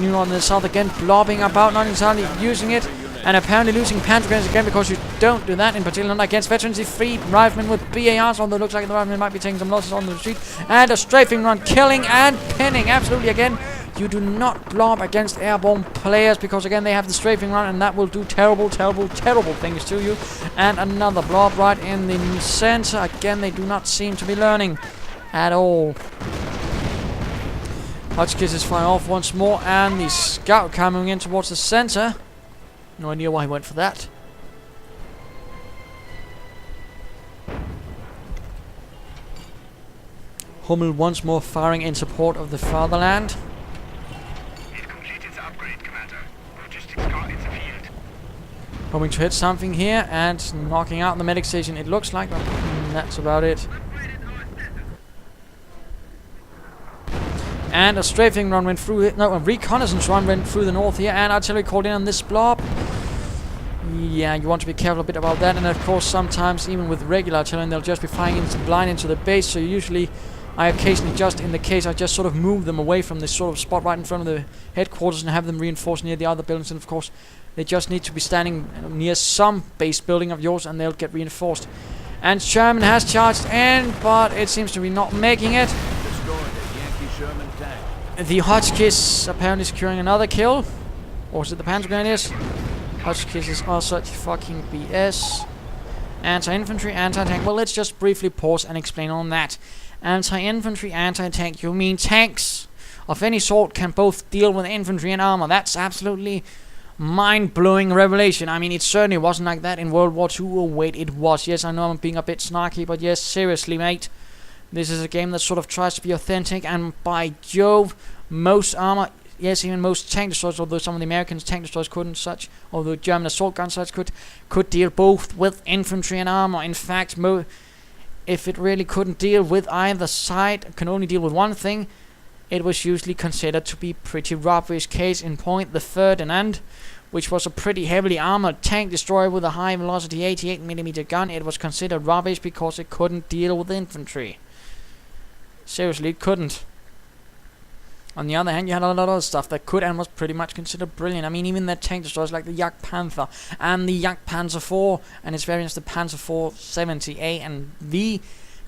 New on the south again, blobbing about, not entirely using it. And apparently losing Panzer grenades again, because you don't do that, in particular not against veterans. The free riflemen with BARs, although it looks like the riflemen might be taking some losses on the retreat. And a strafing run, killing and pinning. Absolutely, again, you do not blob against airborne players, because again they have the strafing run, and that will do terrible things to you. And another blob right in the center. Again, they do not seem to be learning at all. HolyScn1kes is firing off once more, and the scout coming in towards the center. No idea why he went for that. Hummel once more firing in support of the fatherland. Hoping to hit something here and knocking out the medic station, it looks like, but that's about it. And a strafing run went through it. No, a reconnaissance run went through the north here, and artillery called in on this blob. Yeah, you want to be careful a bit about that, and of course sometimes even with regular artillery they'll just be firing blind into the base, so usually I occasionally just, in the case, I just sort of move them away from this sort of spot right in front of the headquarters and have them reinforced near the other buildings, and of course they just need to be standing near some base building of yours and they'll get reinforced. And Sherman has charged in, but it seems to be not making it. The HolyScn1kes apparently securing another kill. Or is it the Panzer Grenadiers? HolyScn1kes is all such fucking BS. Anti-infantry, anti-tank. Well, let's just briefly pause and explain on that. Anti-infantry, anti-tank. You mean tanks of any sort can both deal with infantry and armor. That's absolutely mind-blowing revelation. I mean, it certainly wasn't like that in World War II. Oh, wait, it was. Yes, I know I'm being a bit snarky, but yes, seriously, mate. This is a game that sort of tries to be authentic, and by Jove, most armor, yes, even most tank destroyers, although some of the American tank destroyers couldn't such, although German assault gun sites could deal both with infantry and armor. In fact, if it really couldn't deal with either side, can only deal with one thing, it was usually considered to be pretty rubbish. Case in point, the Ferdinand, which was a pretty heavily armored tank destroyer with a high velocity 88mm gun. It was considered rubbish because it couldn't deal with infantry. Seriously, it couldn't. On the other hand, you had a lot of other stuff that could and was pretty much considered brilliant. I mean, even their tank destroyers like the Jagd Panther and the Jagd Panzer IV and its variants, the Panzer IV 70A and V,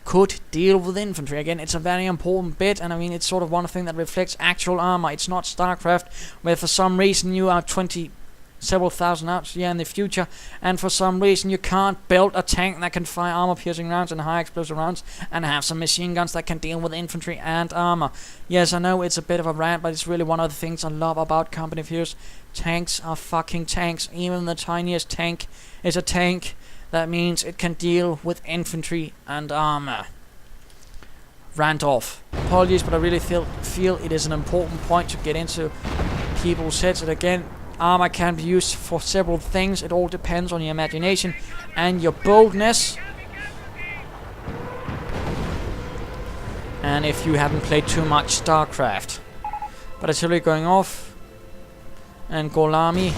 could deal with infantry. Again, it's a very important bit, and I mean, it's sort of one thing that reflects actual armor. It's not StarCraft, where for some reason you are several thousand out in the future, and for some reason you can't build a tank that can fire armor-piercing rounds and high explosive rounds and have some machine guns that can deal with infantry and armor. Yes, I know it's a bit of a rant, but it's really one of the things I love about Company of Heroes. Tanks are fucking tanks. Even the tiniest tank is a tank. That means it can deal with infantry and armor. Rant off. Apologies, but I really feel it is an important point to get into people's heads. And again, armor can be used for several things. It all depends on your imagination and your boldness. And if you haven't played too much StarCraft. But artillery going off. And Gorlami.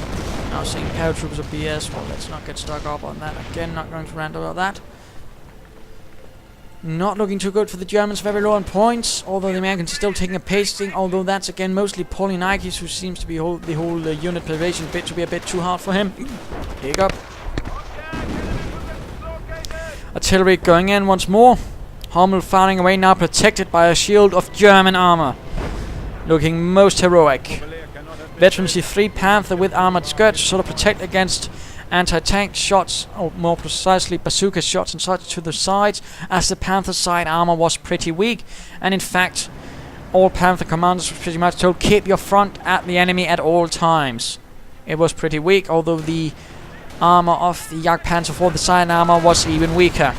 Now saying paratroopers are BS. Well, let's not get stuck up on that. Again, not going to rant about that. Not looking too good for the Germans, very low on points, although the Americans are still taking a pasting, although that's again mostly Polynikes, who seems to be the whole unit preservation bit to be a bit too hard for him. Hiccup. Artillery going in once more. Hummel firing away, now protected by a shield of German armor. Looking most heroic. Veteran C3 Panther with armored skirts to sort of protect against anti-tank shots, or more precisely bazooka shots and such to the sides, as the Panther side armor was pretty weak. And in fact, all Panther commanders were pretty much told, keep your front at the enemy at all times. It was pretty weak, although the armor of the Jagd Panzer IV, the side armor, was even weaker.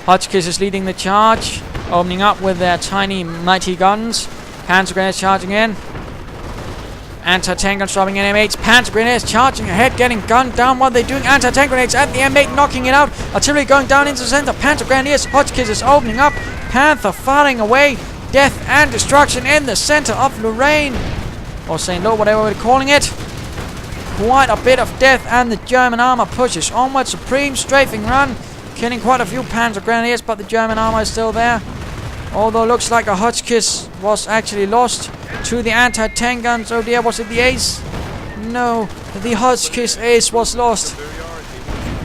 HolyScn1kes is leading the charge, opening up with their tiny mighty guns. Panzer grenades charging in. Anti-tank guns dropping in M8s. Panzer grenades charging ahead, getting gunned down while they're doing anti-tank grenades at the M8, knocking it out. Artillery going down into the center. Panzer grenadiers. HolyScn1kes is opening up. Panther firing away. Death and destruction in the center of Lorraine. Or St.Lo, whatever we're calling it. Quite a bit of death, and the German armor pushes onward. Supreme strafing run. Killing quite a few Panzer grenadiers, but the German armor is still there. Although looks like a HolyScn1kes was actually lost to the anti-tank guns. Oh dear, was it the ace? No, the HolyScn1kes ace was lost.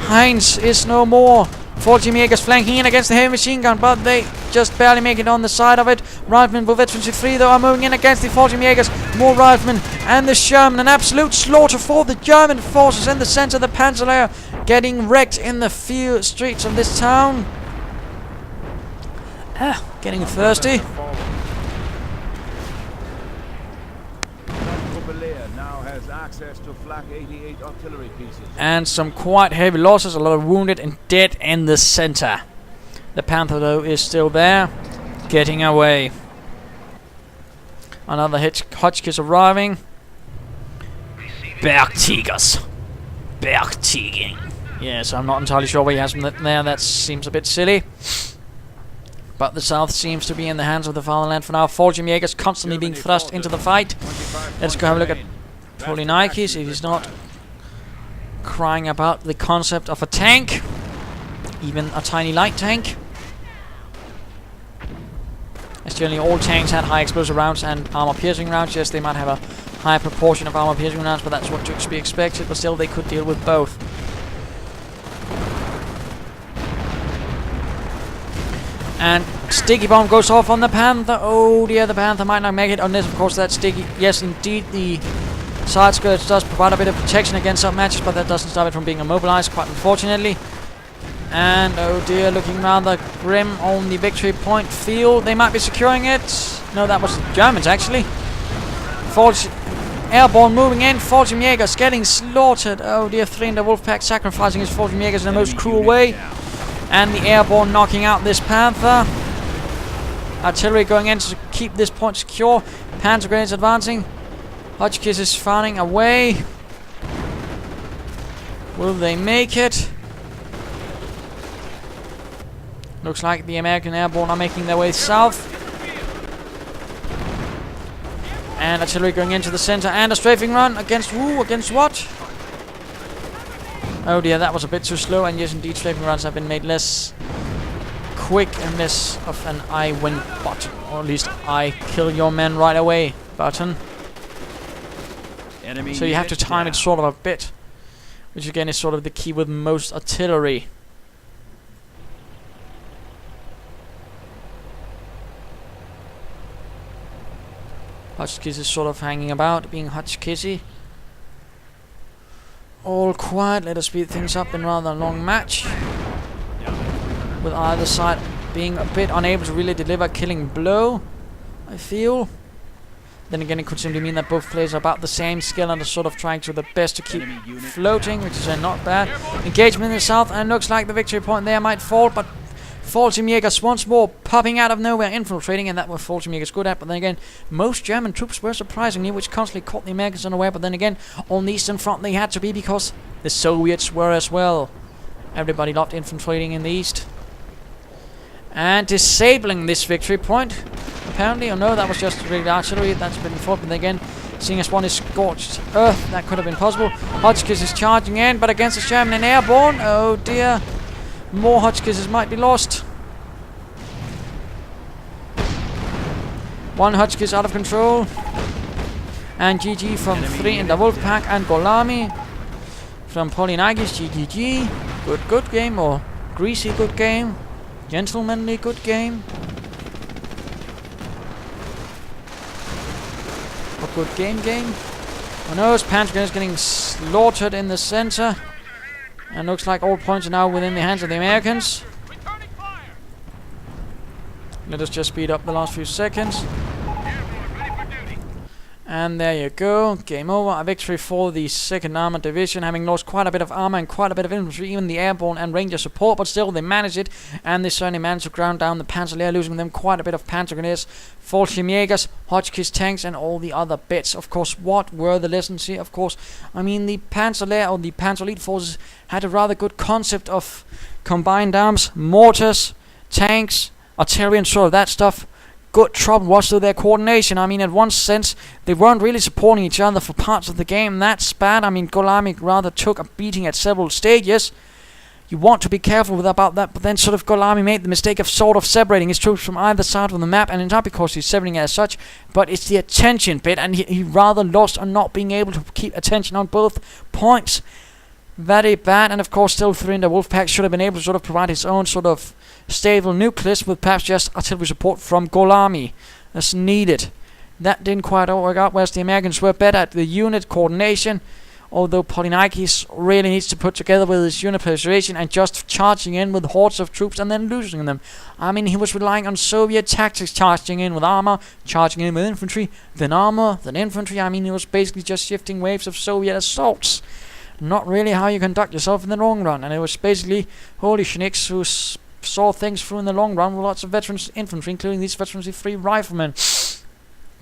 Heinz is no more. Jägers flanking in against the heavy machine gun, but they just barely make it on the side of it. Riflemen with veteran C3 though are moving in against the Jägers. More riflemen and the Sherman. An absolute slaughter for the German forces in the center. The Panzer Lehr getting wrecked in the few streets of this town. Getting thirsty. Now has access to Flak 88 artillery pieces. And some quite heavy losses, a lot of wounded and dead in the center. The Panther though is still there, getting away. Another HolyScn1kes arriving. Bergtigers. Bergtigen. Yes, I'm not entirely sure why he has them there. That seems a bit silly. But the south seems to be in the hands of the fatherland for now. Jägers constantly being thrust into the fight. Let's go have a look at Polynikes, if he's not crying about the concept of a tank. Even a tiny light tank. As generally all tanks had high explosive rounds and armor-piercing rounds. Yes, they might have a high proportion of armor-piercing rounds, but that's what to be expected. But still, they could deal with both. And sticky bomb goes off on the Panther. Oh dear, the Panther might not make it unless, of course, that's sticky. Yes, indeed, the side skirts does provide a bit of protection against some matches, but that doesn't stop it from being immobilized, quite unfortunately. And oh dear, looking rather grim on the victory point field. They might be securing it. No, that was the Germans, actually. Airborne moving in. Jägers getting slaughtered. Oh dear, threeinthewolfpack sacrificing his Jägers in the most cruel way. And the airborne knocking out this Panther. Artillery going in to keep this point secure. Panzer grenades advancing. HolyScn1kes is firing away. Will they make it? Looks like the American airborne are making their way south. And artillery going into the center. And a strafing run against who? Against what? Oh dear, that was a bit too slow. And yes, indeed, strafing runs have been made less quick unless of an I win button, or at least I kill your men right away button. Enemy So you have to unit time it down. sort of a bit, which again is sort of the key with most artillery. HolyScn1kes is sort of hanging about, being HolyScn1kesy. All quiet, let us speed things up in rather a long match, with either side being a bit unable to really deliver a killing blow, I feel. Then again, it could simply mean that both players are about the same skill and are sort of trying to their best to keep Enemy unit floating, which is not bad. Engagement in the south, and looks like the victory point there might fall, but threeinthewolfpack once more popping out of nowhere, infiltrating, and that was threeinthewolfpack good at. But then again, most German troops were surprisingly, which constantly caught the Americans unaware. But then again, on the eastern front they had to be, because the Soviets were as well. Everybody loved infiltrating in the east. And disabling this victory point, apparently. Oh no, that was just regular artillery that's been fought. But then again, seeing as one is scorched earth, that could have been possible. HolyScn1kes is charging in, but against the German and airborne. Oh dear. More HolyScn1kes might be lost. One HolyScn1kes out of control. And GG from threeinthewolfpack and Gorlami. From Polynikes, GGG. Good game, or greasy good game. Gentlemanly good game. A good game. I know Panzer Lehr is getting slaughtered in the center. And looks like all points are now within the hands of the Americans. Returning fire. Let us just speed up the last few seconds. Airborne ready for duty. And there you go. Game over. A victory for the 2nd Armoured Division, having lost quite a bit of armor and quite a bit of infantry, even the airborne and ranger support, but still they managed it, and they certainly managed to ground down the Panzer Lehr, losing them quite a bit of Panzer Grenadiers, threeinthewolfpack, HolyScn1kes tanks, and all the other bits. Of course, what were the lessons here? Of course, I mean, the Panzer Lehr, or the Panzer Elite forces, had a rather good concept of combined arms, mortars, tanks, artillery, and sort of that stuff. Good trouble was to their coordination. I mean, in one sense, they weren't really supporting each other for parts of the game. That's bad. I mean, Gorlami rather took a beating at several stages. You want to be careful about that, but then sort of Gorlami made the mistake of sort of separating his troops from either side of the map, and it's not because he's separating as such, but it's the attention bit, and he rather lost on not being able to keep attention on both points. Very bad, and of course still threeinthewolfpack should have been able to sort of provide his own sort of stable nucleus with perhaps just artillery support from Gorlami as needed. That didn't quite work out, whereas the Americans were better at the unit coordination, although Polynikes really needs to put together with his unit preparation and just charging in with hordes of troops and then losing them. I mean, he was relying on Soviet tactics, charging in with armor, charging in with infantry, then armor, then infantry. I mean, he was basically just shifting waves of Soviet assaults. Not really how you conduct yourself in the long run, and it was basically HolyScn1kes who saw things through in the long run with lots of veterans infantry, including these veterans free riflemen.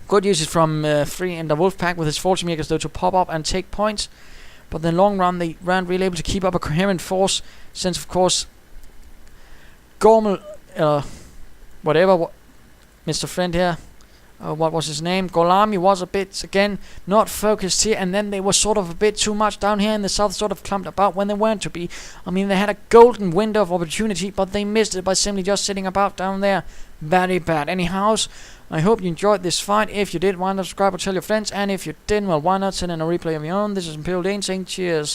Good uses from threeinthewolfpack with his threeinthewolfpack though to pop up and take points, but in the long run they weren't really able to keep up a coherent force, since of course Mr. Friend here, what was his name? Gorlami was a bit, again, not focused here, and then they were sort of a bit too much down here in the south, sort of clumped about when they weren't to be. I mean, they had a golden window of opportunity, but they missed it by simply just sitting about down there. Very bad. Anyhow, I hope you enjoyed this fight. If you did, why not subscribe or tell your friends, and if you didn't, well, why not send in a replay of your own? This is Imperial Dane saying cheers.